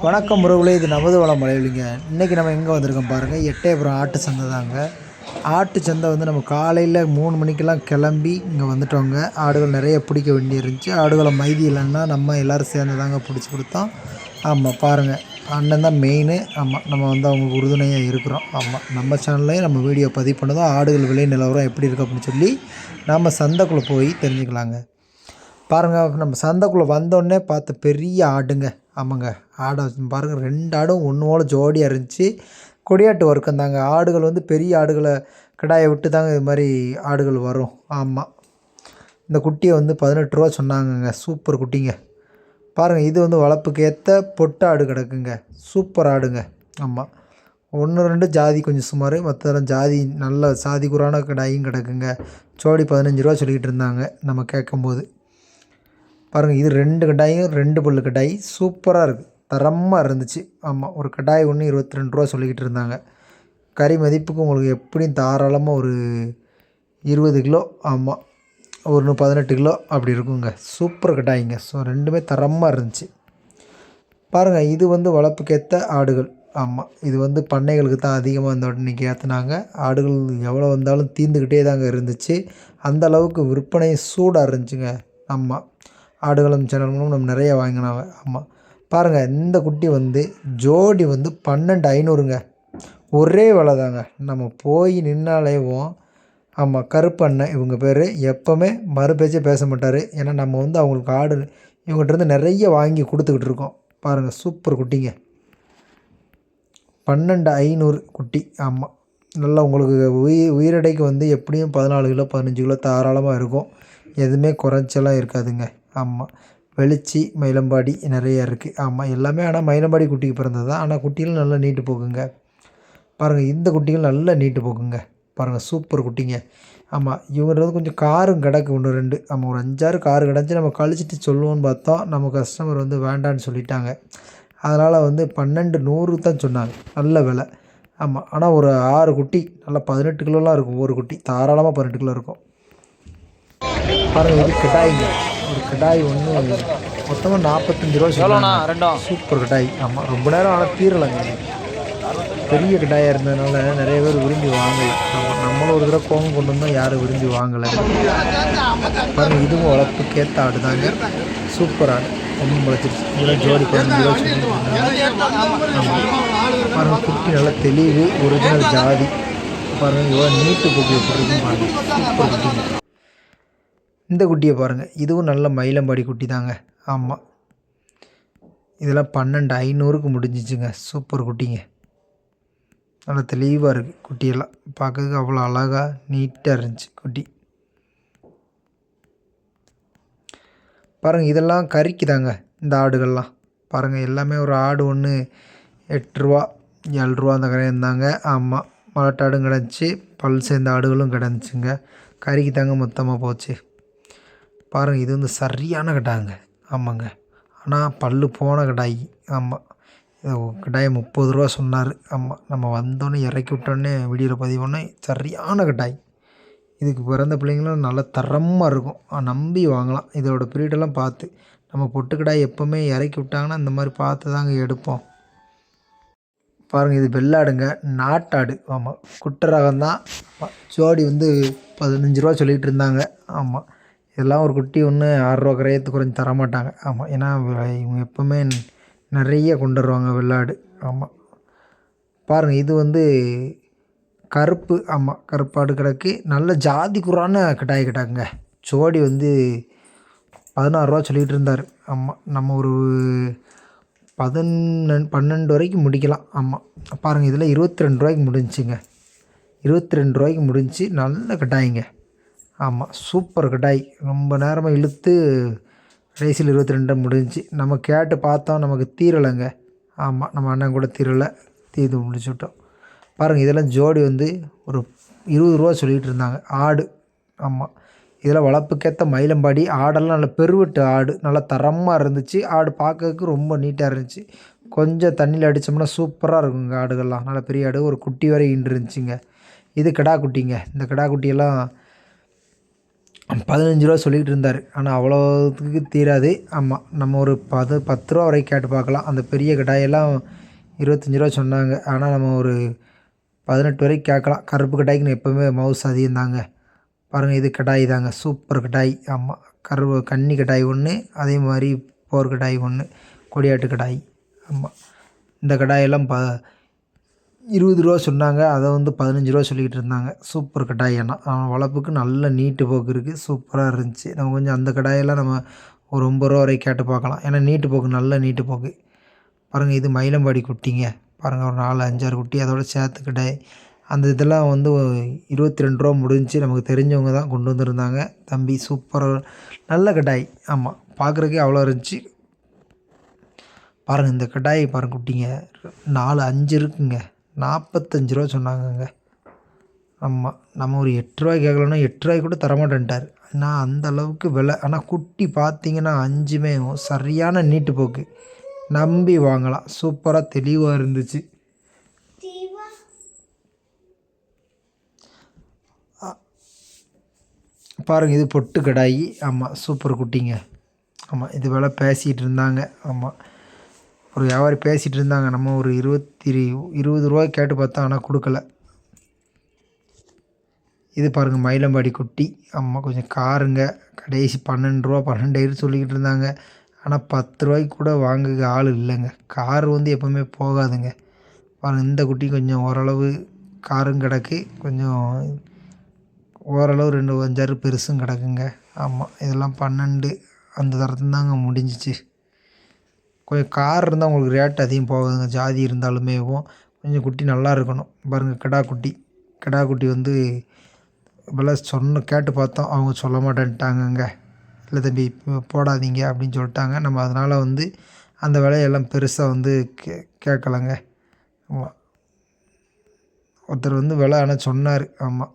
வணக்கம் உறவுகளே, இது நமது வளம் மலைவலிங்க. இன்றைக்கி நம்ம எங்கே வந்திருக்கோம் பாருங்கள். எட்டயபுரம் ஆட்டு சந்தை தாங்க. ஆட்டு சந்தை வந்து நம்ம காலையில் 3 மணிக்கெல்லாம் கிளம்பி இங்கே வந்துட்டோங்க. ஆடுகள் நிறைய பிடிக்க வேண்டி இருந்துச்சு. ஆடுகளை மைதி இல்லைன்னா நம்ம எல்லோரும் சேர்ந்து தாங்க பிடிச்சி கொடுத்தோம். ஆமாம் பாருங்கள், அண்ணன் தான் மெயின். ஆமாம், நம்ம வந்து அவங்களுக்கு உறுதுணையாக இருக்கிறோம். ஆமாம், நம்ம சேனல்லையும் நம்ம வீடியோ பதிவு பண்ணதும் ஆடுகள் விலை நிலவரம் எப்படி இருக்குது அப்படின்னு சொல்லி நம்ம சந்தைக்குள்ளே போய் தெரிஞ்சுக்கலாங்க. பாருங்கள், நம்ம சந்தைக்குள்ளே வந்தோடனே பார்த்த பெரிய ஆடுங்க. ஆமாங்க, ஆடை பாருங்கள், 2 ஆடும் ஒன்று போல் ஜோடியாக இருந்துச்சு. கொடியாட்டு வர்க்கம் தாங்க. ஆடுகள் வந்து பெரிய ஆடுகளை கிடாயை விட்டு தாங்க இது மாதிரி ஆடுகள் வரும். ஆமாம், இந்த குட்டியை வந்து 18 ரூபா சொன்னாங்கங்க. சூப்பர் குட்டிங்க. பாருங்கள், இது வந்து வளர்ப்புக்கு ஏற்ற பொட்டு ஆடு கிடக்குங்க. சூப்பர் ஆடுங்க. ஆமாம், 1 2 ஜாதி கொஞ்சம் சுமார், மற்றதெல்லாம் ஜாதி நல்ல சாதி குறான கிடாயும் கிடக்குங்க. ஜோடி 15 ரூபா சொல்லிக்கிட்டு இருந்தாங்க நம்ம கேட்கும்போது. பாருங்கள், இது 2 கடாயும் 2 பல்லு கடாய் சூப்பராக இருக்குது, தரமாக இருந்துச்சு. ஆமாம், ஒரு கடாய் ஒன்று 22 ரூபா சொல்லிக்கிட்டு இருந்தாங்க. கறி மதிப்புக்கு உங்களுக்கு எப்படியும் தாராளமாக ஒரு 20 கிலோ, ஆமாம் ஒரு 18 கிலோ அப்படி இருக்குங்க. சூப்பர் கடாய்ங்க. ஸோ 2மே தரமாக இருந்துச்சு. பாருங்கள், இது வந்து வளர்ப்புக்கேற்ற ஆடுகள். ஆமாம், இது வந்து பண்ணைகளுக்கு தான் அதிகமாக இந்த இன்றைக்கி ஏற்றுனாங்க. ஆடுகள் எவ்வளோ வந்தாலும் தீர்ந்துக்கிட்டே தாங்க இருந்துச்சு. அந்த அளவுக்கு விற்பனை சூடாக இருந்துச்சுங்க. ஆமாம், ஆடுகளும் சேனல்களும் நம்ம நிறைய வாங்கினாங்க. ஆமாம், பாருங்கள், இந்த குட்டி வந்து ஜோடி வந்து 12,500ங்க. ஒரே விலை தாங்க. நம்ம போய் நின்னாலேவும். ஆமாம், கருப்பண்ணன் இவங்க பேர். எப்போவுமே மறுபேச்சே பேச மாட்டார். ஏன்னா நம்ம வந்து அவங்களுக்கு ஆடு இவங்ககிட்டருந்து நிறைய வாங்கி கொடுத்துக்கிட்டு இருக்கோம். பாருங்கள், சூப்பர் குட்டிங்க. 12,500 குட்டி. ஆமாம், நல்லா உங்களுக்கு உயிரடைக்கு வந்து எப்படியும் 14 கிலோ 15 கிலோ தாராளமாக இருக்கும். எதுவுமே குறைச்சலாம் இருக்காதுங்க. ஆமாம், வெளிச்சி மயிலம்பாடி நிறையா இருக்குது. ஆமாம், எல்லாமே ஆனால் மயிலம்பாடி குட்டிக்கு பிறந்தது தான். ஆனால் குட்டிகளும் நல்லா நீட்டு போக்குங்க. பாருங்கள், இந்த குட்டிகள் நல்லா நீட்டு போக்குங்க. பாருங்கள், சூப்பர் குட்டிங்க. ஆமாம், இவங்க வந்து கொஞ்சம் காரும் கிடக்கு 1 2. ஆமாம், ஒரு 5 6 காரு கிடச்சி நம்ம கழிச்சிட்டு சொல்லுவோன்னு பார்த்தோம். நம்ம கஸ்டமர் வந்து வேண்டான்னு சொல்லிட்டாங்க. அதனால் வந்து 12,100 தான் சொன்னாங்க. நல்ல விலை. ஆமாம், ஆனால் ஒரு 6 குட்டி நல்லா 18 கிலோலாம் இருக்கும். ஒரு குட்டி தாராளமாக 18 கிலோ இருக்கும். பாருங்கள், இது கிடாய்ங்க. ஒரு கிடாய் ஒன்று மொத்தமாக 45 ரூபா சொன்னாங்க. சூப்பர் கிடாய். ஆமாம், ரொம்ப நேரம் ஆனால் தீரலைங்க. பெரிய கிடாயாக இருந்ததுனால நிறைய பேர் விரும்பி வாங்கலை. ஆமாம், நம்மளும் ஒரு தடவை கோவம் கொண்டு வந்தால் யாரும் விரும்பி வாங்கலை. பாருங்கள், இதுவும் வளர்ப்புக்கேற்ற ஆடு தாங்க. சூப்பர் ஆடு. ரொம்ப வளர்ச்சிருச்சு. இதெல்லாம் ஜோடி 15 ரூபா சொல்லியிருந்தாங்க. பாருங்கள், குட்டி நல்லா தெளிவு, ஒரிஜினல் ஜாதி. பாருங்கள், இவ்வளோ நீட்டு போக்கு எப்படி இருக்குன்னு பாருங்கள். சூப்பர் குட்டிங்க. இந்த குட்டியை பாருங்கள், இதுவும் நல்ல மயிலம்பாடி குட்டி தாங்க. ஆமாம், இதெல்லாம் 12,500க்கு முடிஞ்சிச்சுங்க. சூப்பர் குட்டிங்க. நல்லா தெளிவாக இருக்குது குட்டியெல்லாம். பார்க்கறதுக்கு அவ்வளோ அழகாக நீட்டாக இருந்துச்சு குட்டி. பாருங்கள், இதெல்லாம் கறிக்கு தாங்க இந்த ஆடுகள்லாம். பாருங்கள், எல்லாமே ஒரு ஆடு ஒன்று 8 ரூபா 7 ரூபா அந்த கரையாக இருந்தாங்க. ஆமாம், மலட்டாடும் கிடச்சி, பல் சேர்ந்த ஆடுகளும் கிடந்துச்சுங்க. கறிக்கு தாங்க மொத்தமாக போச்சு. பாருங்கள், இது வந்து சரியான கடாய்ங்க. ஆமாங்க, ஆனால் பல்லு போன கடாய். ஆமாம், கடாய் 30 ரூபா சொன்னார். ஆமாம், நம்ம வந்தோடனே இறக்கி விட்டோன்னே வீடியோவில் பதிவு பண்ணோன்னே சரியான கடாய். இதுக்கு பிறந்த பிள்ளைங்களும் நல்ல தரமாக இருக்கும். நம்பி வாங்கலாம். இதோட ப்ரீடெல்லாம் பார்த்து. நம்ம பொட்டு கடாய் எப்போவுமே இறக்கி விட்டாங்கன்னா இந்த மாதிரி பார்த்து தாங்க எடுப்போம். பாருங்கள், இது வெள்ளாடுங்க, நாட்டாடு. ஆமாம், குட்டை ரகம் தான். ஜோடி வந்து 15 ரூபா சொல்லிகிட்டு இருந்தாங்க. ஆமாம், இதெல்லாம் ஒரு குட்டி ஒன்று 6 ரூபா கரையத்து குறைஞ்சி தரமாட்டாங்க. ஆமாம், ஏன்னா இவங்க எப்போவுமே நிறைய கொண்டு வருவாங்க வெள்ளாடு. ஆமாம், பாருங்கள், இது வந்து கருப்பு. ஆமாம், கருப்பாடு கிடக்கு. நல்ல ஜாதி குறான கிடாய் கிடாக்குங்க. ஜோடி வந்து 16 ரூபா சொல்லிகிட்டு இருந்தார். ஆமாம், நம்ம ஒரு 12 வரைக்கும் முடிக்கலாம். ஆமாம், பாருங்கள், இதில் 22 ரூபாய்க்கு முடிஞ்சுங்க. 22 ரூபாய்க்கு முடிஞ்சு. நல்ல கடாய்ங்க. ஆமாம், சூப்பர் கடாய். ரொம்ப நேரமாக இழுத்து கடைசியில் 22 முடிஞ்சிச்சு. நம்ம கேட்டு பார்த்தோம், நமக்கு தீரலைங்க. ஆமாம், நம்ம அண்ணன் கூட தீர்ந்து முடிச்சுவிட்டோம். பாருங்கள், இதெல்லாம் ஜோடி வந்து ஒரு 20 ரூபா சொல்லிகிட்டு இருந்தாங்க. ஆடு. ஆமாம், இதெல்லாம் வளர்ப்புக்கேற்ற மயிலம்பாடி ஆடெல்லாம் நல்ல பெருவெட்டு ஆடு. நல்லா தரமாக இருந்துச்சு. ஆடு பார்க்கறதுக்கு ரொம்ப நீட்டாக இருந்துச்சு. கொஞ்சம் தண்ணியில் அடித்தோம்னா சூப்பராக இருக்குங்க ஆடுகள்லாம். நல்ல பெரிய ஆடு. ஒரு குட்டி வரை ஈன்று இருந்துச்சுங்க. இது கிடா குட்டிங்க. இந்த கிடா குட்டியெல்லாம் ரூ. 15 சொல்லிக்கிட்டு இருந்தார். ஆனால் அவ்வளோத்துக்கு தீராது. ஆமாம், நம்ம ஒரு 10 ரூபா வரைக்கும் கேட்டு பார்க்கலாம். அந்த பெரிய கடாயெல்லாம் ரூ. 25 சொன்னாங்க. ஆனால் நம்ம ஒரு 18 வரைக்கும் கேட்கலாம். கருப்பு கடாய்க்குன்னு எப்போவுமே மவுஸ் அதிகம் தாங்க. பாருங்கள், இது கடாய் தாங்க, சூப்பர் கடாய். ஆமாம், கன்னி கடாய் ஒன்று, அதே மாதிரி போர் கடாய் ஒன்று, கொடியாட்டு கடாய். ஆமாம், இந்த கடாயெல்லாம் 20 ரூபா சொன்னாங்க. அதை வந்து 15 ரூபா சொல்லிக்கிட்டு இருந்தாங்க. சூப்பர் கடாய். ஆனால் வளர்ப்புக்கு நல்ல நீட்டு போக்கு இருக்குது, சூப்பராக இருந்துச்சு. நம்ம கொஞ்சம் அந்த கடாயெல்லாம் நம்ம ஒரு 9 ரூபா வரைக்கும் கேட்டு பார்க்கலாம். ஏன்னா நீட்டு போக்கு, நல்ல நீட்டு போக்கு. பாருங்கள், இது மயிலம்பாடி குட்டிங்க. பாருங்கள், ஒரு 4, 5, 6 குட்டி அதோட சேர்த்து கடாய். அந்த இதெல்லாம் வந்து 22 ரூபா முடிஞ்சிச்சு. நமக்கு தெரிஞ்சவங்க தான் கொண்டு வந்திருந்தாங்க. தம்பி சூப்பராக நல்ல கடாய். ஆமாம், பார்க்குறக்கே அவ்வளோ இருந்துச்சு. பாருங்கள், இந்த கடாய் பாருங்கள் குட்டிங்க, 4, 5 இருக்குங்க. 45 ரூபா சொன்னாங்கங்க. ஆமாம், நம்ம ஒரு 8 ரூபாய் கேட்கலன்னா 8 ரூபாய்க்கு கூட தரமாட்டேன்ட்டார். ஆனால் அந்த அளவுக்கு விலை. ஆனால் குட்டி பார்த்தீங்கன்னா 5மே சரியான நீட்டு போக்கு, நம்பி வாங்கலாம். சூப்பராக தெளிவாக இருந்துச்சு. பாருங்கள், இது பொட்டு கடாயி. ஆமாம், சூப்பர் குட்டிங்க. ஆமாம், இது விலை பேசிகிட்டு இருந்தாங்க. ஆமாம், ஒரு வியாபாரி பேசிகிட்டு இருந்தாங்க. நம்ம ஒரு 20 ரூபாய்க்கு கேட்டு பார்த்தோம், ஆனால் கொடுக்கல. இது பாருங்கள், மயிலம்பாடி குட்டி. ஆமாம், கொஞ்சம் காருங்க. கடைசி 12 ரூபா 12 சொல்லிக்கிட்டு இருந்தாங்க. ஆனால் 10 ரூபாய்க்கு கூட வாங்க ஆள் இல்லைங்க. கார் வந்து எப்போவுமே போகாதுங்க. பாருங்கள், இந்த குட்டி கொஞ்சம் ஓரளவு காரும் கிடக்கு, கொஞ்சம் ஓரளவு 2, 5, 6 பெருசும் கிடக்குங்க. ஆமாம், இதெல்லாம் 12 அந்த தரத்துல தாங்க முடிஞ்சிச்சு. கொஞ்சம் கார் இருந்தால் உங்களுக்கு ரேட் அதிகம் போகுதுங்க. ஜாதி இருந்தாலுமே கொஞ்சம் குட்டி நல்லா இருக்கணும். பாருங்கள், கிடா குட்டி வந்து விலை கேட்டு பார்த்தோம். அவங்க சொல்ல மாட்டேன்ட்டாங்கங்க. இல்லை தம்பி போடாதீங்க அப்படின்னு சொல்லிட்டாங்க. நம்ம அதனால் வந்து அந்த விலையெல்லாம் பெருசாக வந்து கேட்கலங்க. ஆமாம், ஒருத்தர் வந்து விலை ஆனால் சொன்னார். ஆமாம்,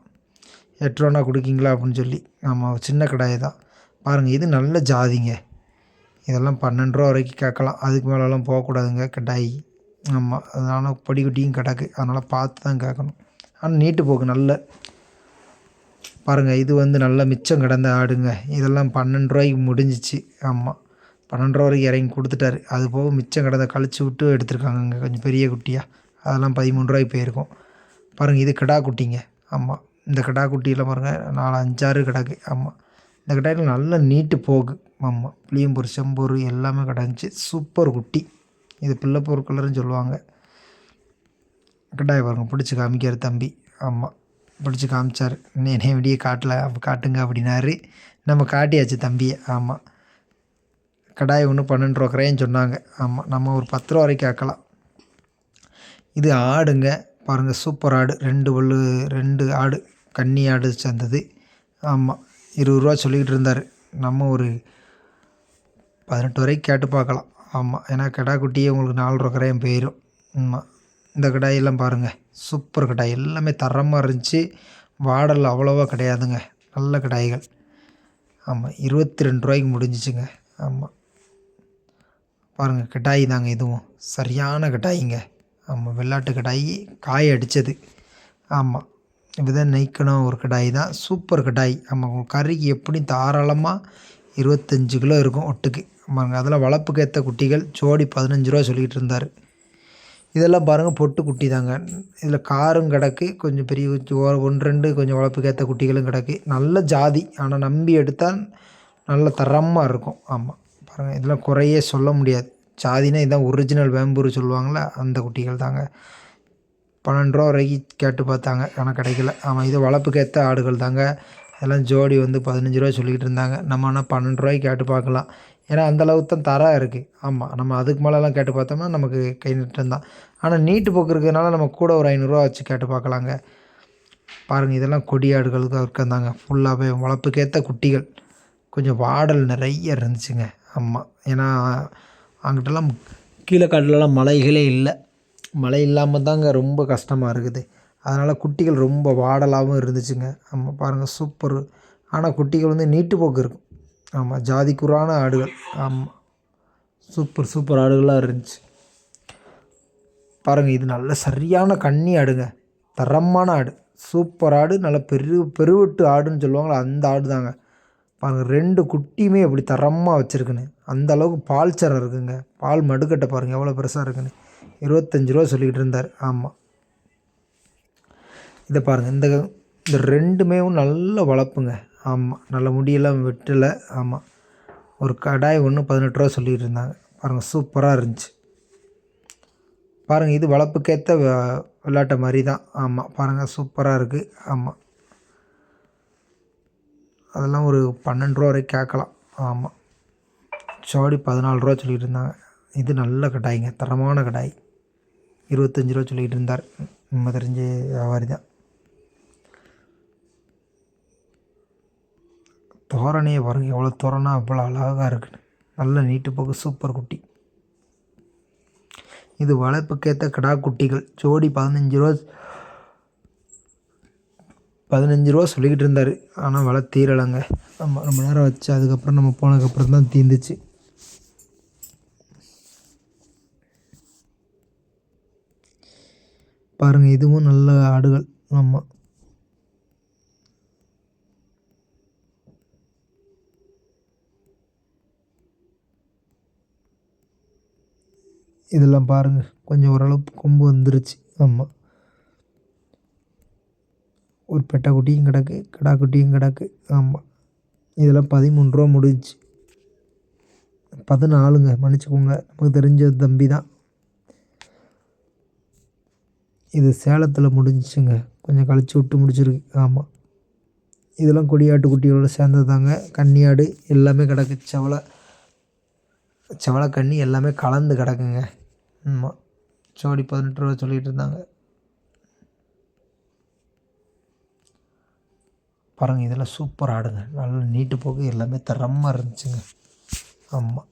8 ரூபானா கொடுக்கீங்களா அப்படின்னு சொல்லி. ஆமாம், சின்ன கடாய் தான். பாருங்கள், இது நல்ல ஜாதிங்க. இதெல்லாம் 12 ரூபா வரைக்கும் கேட்கலாம். அதுக்கு மேலெலாம் போகக்கூடாதுங்க கடாய். ஆமாம், அதனால் பொடிக்குட்டியும் கிடக்கு, அதனால் பார்த்து தான் கேட்கணும். ஆனால் நீட்டு போக்கு நல்ல. பாருங்கள், இது வந்து நல்ல மிச்சம் கிடந்த ஆடுங்க. இதெல்லாம் 12 ரூபாய்க்கு முடிஞ்சிச்சு. ஆமாம், 12 ரூபா வரைக்கும் இறங்கி கொடுத்துட்டாரு. அது போக மிச்சம் கிடந்த கழிச்சு விட்டு எடுத்துருக்காங்கங்க, கொஞ்சம் பெரிய குட்டியாக. அதெல்லாம் 13 ரூபாய்க்கு போயிருக்கும். பாருங்கள், இது கிடா குட்டிங்க. ஆமாம், இந்த கிடா குட்டியில் பாருங்கள் 4, 5, 6 கிடக்கு. ஆமாம், இந்த கடாயில் நல்ல நீட்டு போகு. ஆமாம், புளியம்பூர் செம்பூர் எல்லாமே கிடந்துச்சு. சூப்பர் குட்டி. இது பிள்ளைப்பூர் கலருன்னு சொல்லுவாங்க. கட்டாயம் பாருங்கள், பிடிச்சி காமிக்கார் தம்பி. ஆமாம், பிடிச்சி காமிச்சார். என்னைய விடிய காட்டுங்க அப்படின்னாரு. நம்ம காட்டியாச்சு தம்பியை. ஆமாம், கடாய் ஒன்று 12 ரூபா கிரையன்னு சொன்னாங்க. ஆமாம், நம்ம ஒரு 10 ரூபா வரைக்கும் கேட்கலாம். இது ஆடுங்க. பாருங்கள், சூப்பர் ஆடு. 2 ஆடு, கன்னி ஆடு சேர்ந்தது. ஆமாம், 20 ரூபா சொல்லிக்கிட்டு இருந்தார். நம்ம ஒரு 18 வரைக்கும் கேட்டு பார்க்கலாம். ஆமாம், ஏன்னா கிடா குட்டியே உங்களுக்கு 4 ரூபா கிராயம் போயிடும். ஆமாம், இந்த கடாயெல்லாம் பாருங்கள், சூப்பர் கடாய். எல்லாமே தரமாக இருந்துச்சு. வாடல் அவ்வளோவா கிடையாதுங்க, நல்ல கடாய்கள். ஆமாம், 22 ரூபாய்க்கு முடிஞ்சிச்சுங்க. ஆமாம், பாருங்கள், கடாய் தாங்க இதுவும், சரியான கடாய்ங்க. ஆமாம், வெள்ளாட்டு கடாய், காய அடித்தது. ஆமாம், விதை நெய்க்கணும் ஒரு கடாய் தான், சூப்பர் கடாய். ஆமாம், கறிக்கு எப்படியும் தாராளமாக 25 கிலோ இருக்கும் ஒட்டுக்கு. ஆமாங்க, அதெல்லாம் வளர்ப்புக்கு ஏற்ற குட்டிகள். ஜோடி 15 ரூபா சொல்லிக்கிட்டு இருந்தார். இதெல்லாம் பாருங்கள், பொட்டு குட்டி தாங்க. இதில் காரும் கிடக்கு, கொஞ்சம் பெரிய 1, 2 கொஞ்சம் வளர்ப்புக்கு ஏற்ற குட்டிகளும் கிடக்கு. நல்ல ஜாதி, ஆனால் நம்பி எடுத்தால் நல்ல தரமாக இருக்கும். ஆமாம், பாருங்கள், இதெல்லாம் குறையே சொல்ல முடியாது. ஜாதினா இதுதான் ஒரிஜினல் வேம்பூர் சொல்லுவாங்களே, அந்த குட்டிகள் தாங்க. 12 ரூபா வரைக்கும் கேட்டு பார்த்தாங்க, ஆனால் கிடைக்கல. ஆமாம், இது வளர்ப்புக்கு ஏற்ற ஆடுகள் தாங்க. அதெல்லாம் ஜோடி வந்து 15 ரூபா சொல்லிக்கிட்டு இருந்தாங்க. நம்ம ஆனால் 12 ரூபாய்க்கு கேட்டு பார்க்கலாம். ஏன்னா அந்தளவுக்கு தான் தரம் இருக்குது. ஆமாம், நம்ம அதுக்கு மேலெலாம் கேட்டு பார்த்தோம்னா நமக்கு கை நட்டம் தான். ஆனால் நீட்டு போக்கு இருக்கிறதுனால நம்ம கூட ஒரு 500 ரூபா வச்சு கேட்டு பார்க்கலாங்க. பாருங்கள், இதெல்லாம் கொடியாடுகளுக்கு இருக்கந்தாங்க. ஃபுல்லாகவே வளர்ப்புக்கேற்ற குட்டிகள். கொஞ்சம் வாடல் நிறைய இருந்துச்சுங்க. ஆமாம், ஏன்னா அங்கிட்டலாம் கீழே காட்டிலலாம் மலைகளே இல்லை. மழை இல்லாமல் தாங்க ரொம்ப கஷ்டமாக இருக்குது. அதனால் குட்டிகள் ரொம்ப வாடலாகவும் இருந்துச்சுங்க. ஆமாம், பாருங்கள், சூப்பர். ஆனால் குட்டிகள் வந்து நீட்டு போக்கு இருக்கும். ஆமாம், ஜாதிக்குறான ஆடுகள். ஆமாம், சூப்பர் ஆடுகளாக இருந்துச்சு. பாருங்கள், இது நல்ல சரியான கன்னி ஆடுங்க, தரமான ஆடு, சூப்பர் ஆடு. நல்ல பெருவெட்டு ஆடுன்னு சொல்லுவாங்களே, அந்த ஆடு தாங்க. பாருங்கள் 2 குட்டியுமே எப்படி தரமாக வச்சுருக்குன்னு. அந்த அளவுக்கு பால் சரம் இருக்குங்க. பால் மடுக்கட்டை பாருங்கள் எவ்வளோ பெருசாக இருக்குன்னு. 25 ரூபா சொல்லிக்கிட்டு இருந்தார். ஆமாம், இதை பாருங்கள். இந்த இந்த 2மே நல்ல வளர்ப்புங்க. ஆமாம், நல்ல முடியெல்லாம் வெட்டலை. ஆமாம், ஒரு கடாய் ஒன்று 18 ரூபா சொல்லிகிட்டு இருந்தாங்க. பாருங்கள் சூப்பராக இருந்துச்சு. பாருங்கள், இது வளர்ப்புக்கேற்ற விளையாட்டை மாதிரி தான். ஆமாம், பாருங்கள் சூப்பராக இருக்குது. ஆமாம், அதெல்லாம் ஒரு 12 ரூபா வரைக்கும் கேட்கலாம். ஆமாம், ஜோடி 14 ரூபா சொல்லிகிட்டு இருந்தாங்க. இது நல்ல கடாய்ங்க, தரமான கடாய். 25 ரூபா சொல்லிகிட்டு இருந்தார். நம்ம தெரிஞ்ச வியாபாரி தான். தோரணையே பாருங்கள் எவ்வளோ தோரணா அவ்வளோ அழகாக இருக்குன்னு. நல்ல நீட்டு போக்கு சூப்பர் குட்டி. இது வளர்ப்புக்கேற்ற கடா குட்டிகள். ஜோடி 15 ரூபா சொல்லிக்கிட்டு இருந்தார். ஆனால் விலை தீரலைங்க. நம்ம ரொம்ப நேரம் வச்சு அதுக்கப்புறம் நம்ம போனதுக்கப்புறம் தான் தீர்ந்துச்சு. பாருங்கள், இதுவும் நல்ல ஆடுகள். ஆமாம், இதெல்லாம் பாருங்கள் கொஞ்சம் ஓரளவுக்கு கொம்பு வந்துருச்சு. ஆமாம், ஒரு பெட்டை குட்டியும் கிடக்கு, கிடா குட்டியும் கிடக்கு. ஆமாம், இதெல்லாம் 13 ரூபா முடிஞ்சிச்சு. 14ங்க, மன்னிச்சுக்கோங்க, நமக்கு தெரிஞ்ச தம்பி தான். இது சேலத்தில் முடிஞ்சிச்சுங்க, கொஞ்சம் கழிச்சு விட்டு முடிச்சிருக்கு. ஆமாம், இதெல்லாம் கொடியாட்டு குட்டிகளோடு சேர்ந்தது தாங்க. கன்னியாடு எல்லாமே கிடக்கு. செவலை கன்னி எல்லாமே கலந்து கிடக்குங்க. ஆமாம், ஜோடி 18 ரூபா சொல்லிகிட்டு இருந்தாங்க. பாருங்கள், இதெல்லாம் சூப்பர் ஆடுங்க. நல்ல நீட்டு போக்கு எல்லாமே தரமாக இருந்துச்சுங்க. ஆமாம்,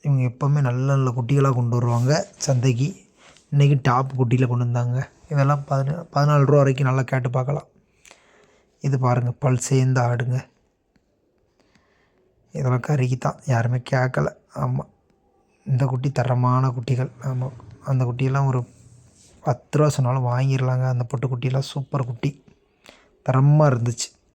இவங்க எப்போவுமே நல்ல நல்ல குட்டிகளாக கொண்டு வருவாங்க சந்தைக்கு. இன்றைக்கி டாப் குட்டியில் கொண்டு வந்தாங்க. இதெல்லாம் 14 ரூபா வரைக்கும் நல்லா கேட்டு பார்க்கலாம். இது பாருங்கள், பல் சேர்ந்த ஆடுங்க. இதெல்லாம் கறிக்கு தான், யாருமே கேட்கல. ஆமாம், இந்த குட்டி தரமான குட்டிகள். ஆமாம், அந்த குட்டியெல்லாம் ஒரு 10 ரூபா சொன்னாலும் வாங்கிடலாங்க. அந்த பொட்டு குட்டியெல்லாம் சூப்பர் குட்டி, தரமாக இருந்துச்சு.